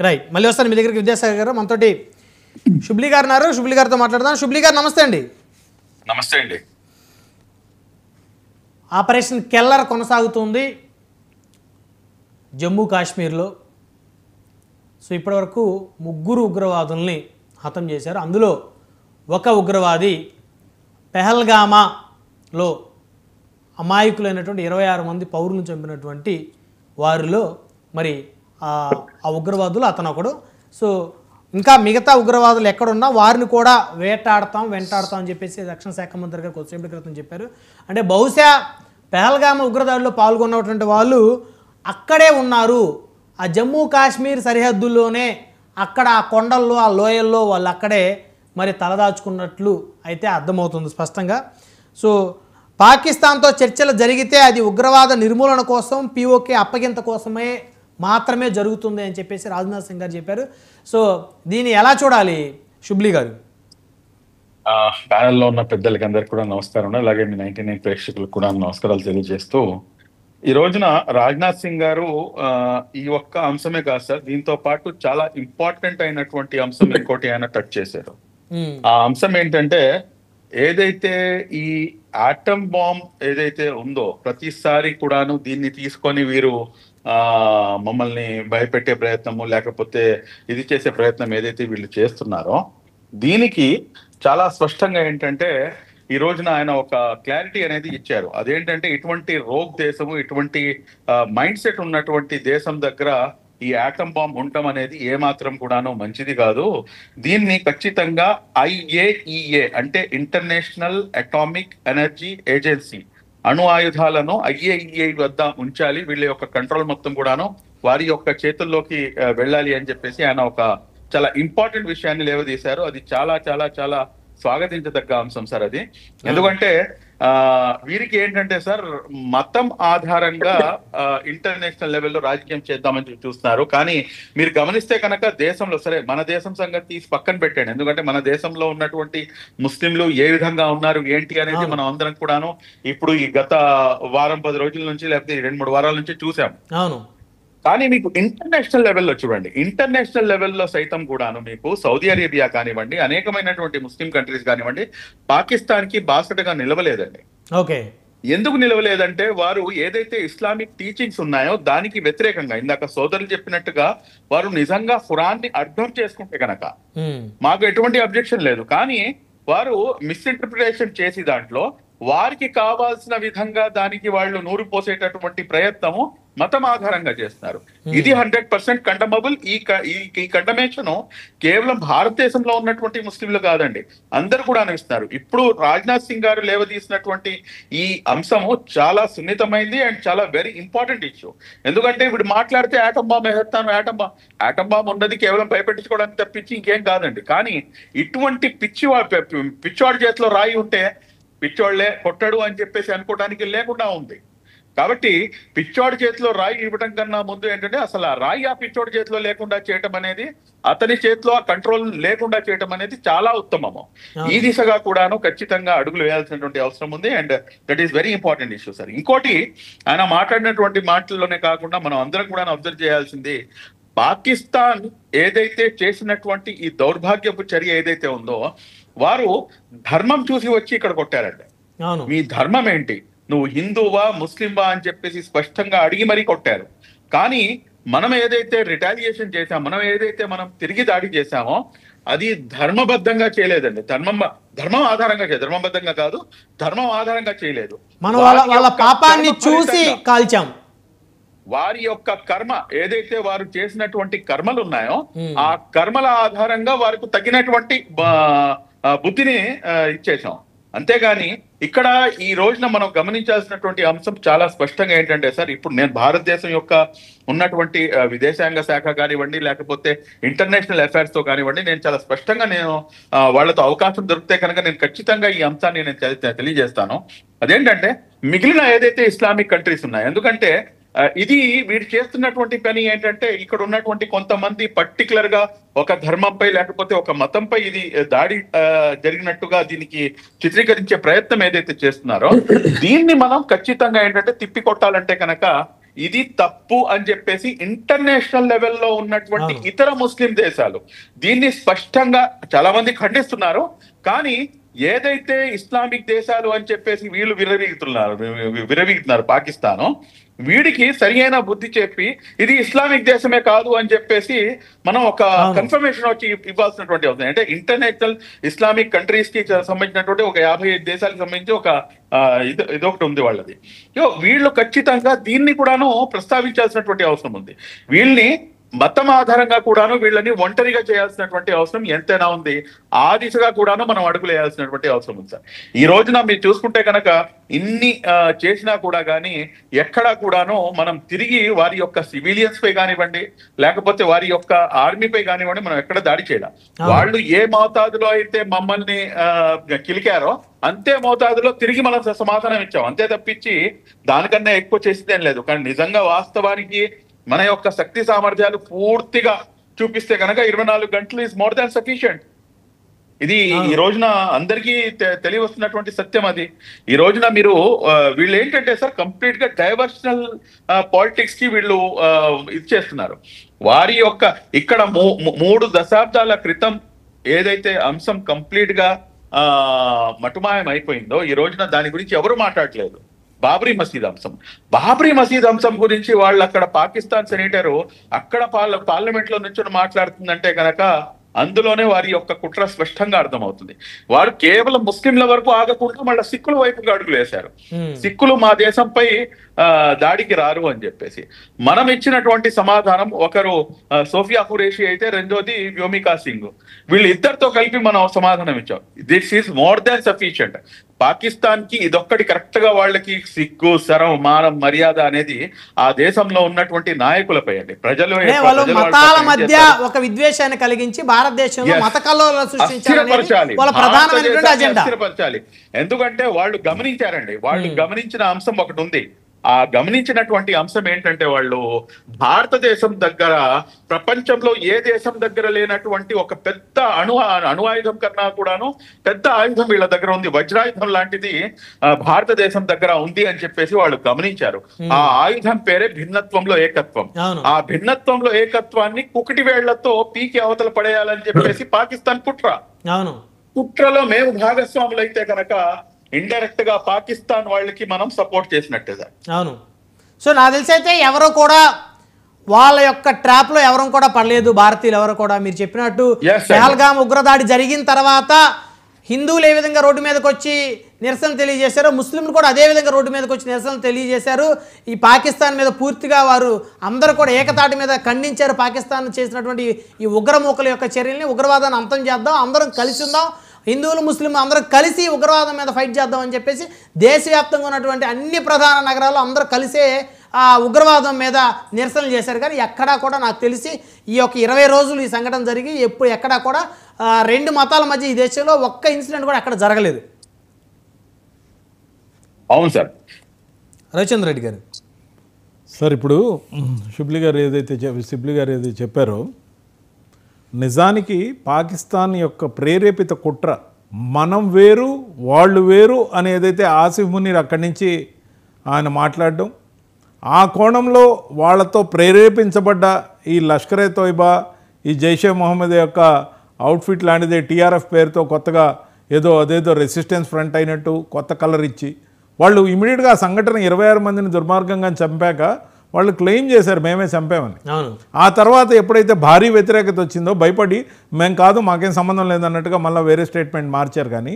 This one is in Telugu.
రైట్, మళ్ళీ వస్తాను మీ దగ్గరికి విద్యాసాగర్ గారు. మనతోటి శుబ్లీ గారు ఉన్నారు, శుబ్లీ గారితో మాట్లాడదాం. శుబ్లీ గారు నమస్తే అండి. నమస్తే అండి. ఆపరేషన్ కెల్లర్ కొనసాగుతుంది జమ్మూ కాశ్మీర్లో. సో ఇప్పటివరకు 3 ఉగ్రవాదుల్ని హతం చేశారు. అందులో ఒక ఉగ్రవాది పెహల్గామాలో అమాయకులైనటువంటి 26 మంది పౌరులను చంపినటువంటి వారిలో మరి ఆ ఉగ్రవాదులు అతను ఒకడు. సో ఇంకా మిగతా ఉగ్రవాదులు ఎక్కడున్నా వారిని కూడా వెంటాడతాం అని చెప్పేసి రక్షణ శాఖ మంత్రి గారు కొద్దిసేపటి క్రితం చెప్పారు. అంటే బహుశా పెహల్గామా ఉగ్రదాడిలో పాల్గొన్నటువంటి వాళ్ళు అక్కడే ఉన్నారు, ఆ జమ్మూ కాశ్మీర్ సరిహద్దుల్లోనే, అక్కడ ఆ కొండల్లో ఆ లోయల్లో వాళ్ళు అక్కడే మరి తలదాచుకున్నట్లు అయితే అర్థమవుతుంది స్పష్టంగా. సో పాకిస్తాన్తో చర్చలు జరిగితే అది ఉగ్రవాద నిర్మూలన కోసం, పిఓకే అప్పగింత కోసమే మాత్రమే జరుగుతుంది అని చెప్పేసి రాజ్నాథ్ సింగ్ గారు చెప్పారు. సో దీన్ని ఎలా చూడాలి శుబ్లీ గారు? ప్యానెల్లో ఉన్న పెద్దలకి అందరికి కూడా నమస్కారం. అలాగే మీ 99 ప్రేక్షకులకు కూడా నమస్కారాలు తెలియజేస్తూ, ఈ రోజున రాజ్నాథ్ సింగ్ గారు ఈ ఒక్క అంశమే కాదు సార్, దీంతో పాటు చాలా ఇంపార్టెంట్ అయినటువంటి అంశం ఇంకోటి ఆయన టచ్ చేశారు. ఆ అంశం ఏంటంటే, ఏదైతే ఈ ఆటమ్ బాంబ్ ఏదైతే ఉందో, ప్రతిసారి కూడాను దీన్ని తీసుకొని వీరు మమ్మల్ని భయపెట్టే ప్రయత్నము లేకపోతే ఇది చేసే ప్రయత్నం ఏదైతే వీళ్ళు చేస్తున్నారో, దీనికి చాలా స్పష్టంగా ఏంటంటే ఈ రోజున ఆయన ఒక క్లారిటీ అనేది ఇచ్చారు. అదేంటంటే, ఇటువంటి రోగ్ దేశము, ఇటువంటి మైండ్ సెట్ ఉన్నటువంటి దేశం దగ్గర ఈ ఆటమ్ బాంబ్ ఉండటం అనేది ఏమాత్రం కూడాను మంచిది కాదు. దీన్ని ఖచ్చితంగా IAEA అంటే ఇంటర్నేషనల్ అటామిక్ ఎనర్జీ ఏజెన్సీ అణు ఆయుధాలను IAEA వద్ద ఉంచాలి, వీళ్ళ యొక్క కంట్రోల్ మొత్తం కూడాను వారి యొక్క చేతుల్లోకి వెళ్ళాలి అని చెప్పేసి ఆయన ఒక చాలా ఇంపార్టెంట్ విషయాన్ని లేవదీశారు. అది చాలా చాలా చాలా స్వాగతించదగ్గ అంశం సార్ అది. ఎందుకంటే వీరికి ఏంటంటే సార్, మతం ఆధారంగా ఇంటర్నేషనల్ లెవెల్లో రాజకీయం చేద్దామని చూస్తున్నారు. కానీ మీరు గమనిస్తే కనుక దేశంలో, సరే మన దేశం సంగతి తీసి పక్కన పెట్టండి, ఎందుకంటే మన దేశంలో ఉన్నటువంటి ముస్లింలు ఏ విధంగా ఉన్నారు ఏంటి అనేది మనం అందరం కూడాను ఇప్పుడు ఈ గత వారం 10 రోజుల నుంచి లేకపోతే 2-3 వారాల నుంచి చూసాం. అవును. కానీ మీకు ఇంటర్నేషనల్ లెవెల్లో చూడండి, ఇంటర్నేషనల్ లెవెల్లో సైతం కూడాను మీకు సౌదీ అరేబియా కానివ్వండి, అనేకమైనటువంటి ముస్లిం కంట్రీస్ కానివ్వండి, పాకిస్తాన్ కి బాసటగా నిలవలేదండి. ఓకే. ఎందుకు నిలవలేదంటే, వారు ఏదైతే ఇస్లామిక్ టీచింగ్స్ ఉన్నాయో దానికి వ్యతిరేకంగా, ఇందాక సోదరులు చెప్పినట్టుగా వారు నిజంగా ఖురాన్ని అర్థం చేసుకుంటే కనుక మాకు ఎటువంటి అబ్జెక్షన్ లేదు. కానీ వారు మిస్ఇంటర్ప్రిటేషన్ చేసి దాంట్లో వారికి కావాల్సిన విధంగా దానికి వాళ్ళు నూరు పోసేటటువంటి ప్రయత్నము మతం ఆధారంగా చేస్తున్నారు. ఇది 100% కండమబుల్. ఈ కండమేషన్ కేవలం భారతదేశంలో ఉన్నటువంటి ముస్లింలు కాదండి, అందరు కూడా అనిపిస్తున్నారు. ఇప్పుడు రాజ్నాథ్ సింగ్ గారు లేవదీసినటువంటి ఈ అంశము చాలా సున్నితమైంది అండ్ చాలా వెరీ ఇంపార్టెంట్ ఇష్యూ. ఎందుకంటే ఇప్పుడు మాట్లాడితే ఆటం బాంబ్ వేస్తాను, ఆటం బాంబ్ ఉన్నది కేవలం భయపెట్టించుకోవడానికి తప్పించి ఇంకేం కాదండి. కానీ ఇటువంటి పిచ్చివాడి చేతిలో రాయి ఉంటే పిచ్చోళ్లే కొట్టడు అని చెప్పేసి అనుకోవడానికి లేకుండా ఉంది. కాబట్టి పిచ్చోడి చేతిలో రాయి ఇవ్వడం కన్నా ముందు ఏంటంటే, అసలు ఆ రాయి ఆ పిచ్చోడి చేతిలో లేకుండా చేయటం అనేది, అతని చేతిలో ఆ కంట్రోల్ లేకుండా చేయటం అనేది చాలా ఉత్తమము. ఈ దిశగా కూడాను ఖచ్చితంగా అడుగులు వేయాల్సినటువంటి అవసరం ఉంది. And that is very important issue sir. ఇంకోటి, ఆయన మాట్లాడినటువంటి మాటల్లోనే కాకుండా మనం అందరం కూడా అబ్జర్వ్ చేయాల్సింది, పాకిస్తాన్ ఏదైతే చేసినటువంటి ఈ దౌర్భాగ్యపు చర్య ఏదైతే ఉందో, వారు ధర్మం చూసి వచ్చి ఇక్కడ కొట్టారండి. మీ ధర్మం ఏంటి, నువ్వు హిందువా ముస్లింవా అని చెప్పేసి స్పష్టంగా అడిగి మరీ కొట్టారు. కానీ మనం ఏదైతే రిటాలియేషన్ చేసామో, మనం తిరిగి దాడి చేశామో, అది ధర్మబద్ధంగా చేయలేదండి. ధర్మం ఆధారంగా ధర్మబద్ధంగా కాదు, ధర్మం ఆధారంగా చేయలేదు. మనం వాళ్ళ పాపాన్ని చూసి కాల్చాం. వారి యొక్క కర్మ ఏదైతే వారు చేసినటువంటి కర్మలు ఉన్నాయో, ఆ కర్మల ఆధారంగా వారికి తగినటువంటి బుద్ధిని ఇచ్చేసాం. అంతేగాని ఇక్కడ ఈ రోజున మనం గమనించాల్సినటువంటి అంశం చాలా స్పష్టంగా ఏంటంటే సార్, ఇప్పుడు నేను భారతదేశం యొక్క ఉన్నటువంటి విదేశాంగ శాఖ కానివ్వండి, లేకపోతే ఇంటర్నేషనల్ అఫైర్స్ తో కానివ్వండి, నేను చాలా స్పష్టంగా వాళ్ళతో అవకాశం దొరికితే కనుక నేను ఖచ్చితంగా ఈ అంశాన్ని నేను తెలియజేస్తాను. అదేంటంటే, మిగిలిన ఏదైతే ఇస్లామిక్ కంట్రీస్ ఉన్నాయో, ఎందుకంటే ఇది వీరు చేస్తున్నటువంటి పని ఏంటంటే, ఇక్కడ ఉన్నటువంటి కొంతమంది పర్టికులర్ గా ఒక ధర్మంపై లేకపోతే ఒక మతంపై ఇది దాడి జరిగినట్టుగా దీనికి చిత్రీకరించే ప్రయత్నం ఏదైతే చేస్తున్నారో, దీన్ని మనం ఖచ్చితంగా ఏంటంటే తిప్పి కొట్టాలంటే కనుక ఇది తప్పు అని చెప్పేసి ఇంటర్నేషనల్ లెవెల్లో ఉన్నటువంటి ఇతర ముస్లిం దేశాలు దీన్ని స్పష్టంగా చాలా మంది ఖండిస్తున్నారు. కానీ ఏదైతే ఇస్లామిక్ దేశాలు అని చెప్పేసి వీళ్ళు విరవీగుతున్నారు పాకిస్తాను, వీడికి సరి అయిన బుద్ధి చెప్పి ఇది ఇస్లామిక్ దేశమే కాదు అని చెప్పేసి మనం ఒక కన్ఫర్మేషన్ వచ్చి ఇవ్వాల్సినటువంటి అవసరం. అంటే ఇంటర్నేషనల్ ఇస్లామిక్ కంట్రీస్ కి సంబంధించినటువంటి ఒక 55 దేశాలకు సంబంధించి ఒక ఇదొకటి ఉంది వాళ్ళది. వీళ్ళు ఖచ్చితంగా దీన్ని కూడాను ప్రస్తావించాల్సినటువంటి అవసరం ఉంది. వీళ్ళని మతం ఆధారంగా కూడాను వీళ్ళని ఒంటరిగా చేయాల్సినటువంటి అవసరం ఎంతైనా ఉంది. ఆ దిశగా కూడాను మనం అడుగులు వేయాల్సినటువంటి అవసరం ఉంది సార్. ఈ రోజున మీరు చూసుకుంటే కనుక ఇన్ని చేసినా కూడా కానీ ఎక్కడా కూడాను మనం తిరిగి వారి యొక్క సివిలియన్స్ పై కానివ్వండి, లేకపోతే వారి యొక్క ఆర్మీపై కానివ్వండి, మనం ఎక్కడ దాడి చేయలేం. వాళ్ళు ఏ మోతాదులో అయితే మమ్మల్ని కిలికారో అంతే మోతాదులో తిరిగి మనం సమాధానం ఇచ్చాం, అంతే తప్పించి దానికన్నా ఎక్కువ చేసేదేం లేదు. కానీ నిజంగా వాస్తవానికి మన యొక్క శక్తి సామర్థ్యాలు పూర్తిగా చూపిస్తే కనుక 24 గంటలు ఈజ్ మోర్ దాన్ సఫిషియంట్. ఇది ఈ రోజున అందరికీ తెలియవస్తున్నటువంటి సత్యం అది. ఈ రోజున మీరు వీళ్ళు ఏంటంటే సార్ కంప్లీట్ గా డైవర్షనల్ పాలిటిక్స్ కి వీళ్ళు ఇది చేస్తున్నారు. వారి యొక్క ఇక్కడ 3 దశాబ్దాల క్రితం ఏదైతే అంశం కంప్లీట్ గా మటుమాయం అయిపోయిందో ఈ రోజున దాని గురించి ఎవరు మాట్లాడలేదు. బాబ్రీ మసీద్ అంశం గురించి వాళ్ళు అక్కడ పాకిస్తాన్ సెనేటరు అక్కడ పార్లమెంట్ లో నుంచి మాట్లాడుతుందంటే కనుక అందులోనే వారి యొక్క కుట్ర స్పష్టంగా అర్థమవుతుంది. వారు కేవలం ముస్లింల వరకు ఆగకుండా మళ్ళీ సిక్కుల వైపుగా అడుగులు వేశారు. సిక్కులు మా దేశంపై దాడికి రారు అని చెప్పేసి మనం ఇచ్చినటువంటి సమాధానం, ఒకరు సోఫియా ఖురేషి అయితే రెండోది వ్యోమికా సింగ్, వీళ్ళిద్దరితో కలిపి మనం సమాధానం ఇచ్చాం. This is more than sufficient. Pakistan కి ఇదొక్కటి కరెక్ట్ గా వాళ్ళకి సిగ్గు, శరం, మానం, మర్యాద అనేది ఆ దేశంలో ఉన్నటువంటి నాయకులపై అండి. ప్రజలు మతాల మధ్య ఒక విద్వేషాన్ని కలిగించి భారతదేశంలో మత కల్లోలాలు సృష్టించాలి, అస్థిరపరచాలి. ఎందుకంటే వాళ్ళు గమనించారండి, వాళ్ళు గమనించిన అంశం ఒకటి ఉంది. ఆ గమనించినటువంటి అంశం ఏంటంటే వాళ్ళు భారతదేశం దగ్గర ప్రపంచంలో ఏ దేశం దగ్గర లేనటువంటి ఒక పెద్ద అణు ఆయుధం కన్నా కూడాను పెద్ద ఆయుధం వీళ్ళ దగ్గర ఉంది, వజ్రాయుధం లాంటిది భారతదేశం దగ్గర ఉంది అని చెప్పేసి వాళ్ళు గమనించారు. ఆ ఆయుధం పేరే భిన్నత్వంలో ఏకత్వం. ఆ భిన్నత్వంలో ఏకత్వాన్ని కుకటి వేళ్లతో పీకి అవతల పడేయాలని చెప్పేసి పాకిస్తాన్ కుట్రలో మేము భాగస్వాములు అయితే కనుక ఇండైరెక్ట్ గా పాకిస్తాన్ వాళ్ళకి మనం సపోర్ట్ చేసినట్టే సార్. అవును. సో నాకు తెలిసి అయితే ఎవరో కూడా వాళ్ళ యొక్క ట్రాప్ లో ఎవరు కూడా పడలేదు, భారతీయులు ఎవరు కూడా. మీరు చెప్పినట్టు పహల్గామ్ ఉగ్రదాడి జరిగిన తర్వాత హిందువులు ఏ విధంగా రోడ్డు మీదకి వచ్చి నిరసన తెలియజేశారో ముస్లింలు కూడా అదే విధంగా రోడ్డు మీదకి వచ్చి నిరసన తెలియజేశారు. ఈ పాకిస్తాన్ మీద పూర్తిగా వారు అందరూ కూడా ఏకతాటి మీద ఖండించారు. పాకిస్తాన్ చేసినటువంటి ఈ ఉగ్రమూకల యొక్క చర్యల్ని, ఉగ్రవాదాన్ని అంతం చేద్దాం, అందరం కలిసి ఉందాం, హిందువులు ముస్లింలు అందరూ కలిసి ఉగ్రవాదం మీద ఫైట్ చేద్దాం అని చెప్పేసి దేశవ్యాప్తంగా ఉన్నటువంటి అన్ని ప్రధాన నగరాల్లో అందరూ కలిసే ఆ ఉగ్రవాదం మీద నిరసనలు చేశారు. కానీ ఎక్కడా కూడా నాకు తెలిసి ఈ యొక్క 20 రోజులు ఈ సంఘటన జరిగి ఎక్కడా కూడా 2 మతాల మధ్య ఈ దేశంలో ఒక్క ఇన్సిడెంట్ కూడా ఎక్కడ జరగలేదు. అవును సార్. రవిచంద్ర రెడ్డి గారు సార్, ఇప్పుడు సిబ్లీ గారు ఏదైతే చెప్పారో నిజానికి పాకిస్తాన్ యొక్క ప్రేరేపిత కుట్ర మనం వేరు వాళ్ళు వేరు అని ఏదైతే ఆసిఫ్ మునీర్ అక్కడి నుంచి ఆయన మాట్లాడడం, ఆ కోణంలో వాళ్ళతో ప్రేరేపించబడ్డ ఈ లష్కరే తోయిబా, ఈ జైషే మొహమ్మద్ యొక్క అవుట్ఫిట్ లాంటిదే టీఆర్ఎఫ్ పేరుతో కొత్తగా అదేదో రెసిస్టెన్స్ ఫ్రంట్ అయినట్టు కొత్త కలర్ ఇచ్చి వాళ్ళు ఇమీడియట్గా ఆ సంఘటన 26 మందిని దుర్మార్గంగా చంపాక వాళ్ళు క్లెయిమ్ చేశారు మేమే చంపామని. ఆ తర్వాత ఎప్పుడైతే భారీ వ్యతిరేకత వచ్చిందో భయపడి మేము కాదు మాకేం సంబంధం లేదన్నట్టుగా మళ్ళీ వేరే స్టేట్మెంట్ మార్చారు. కానీ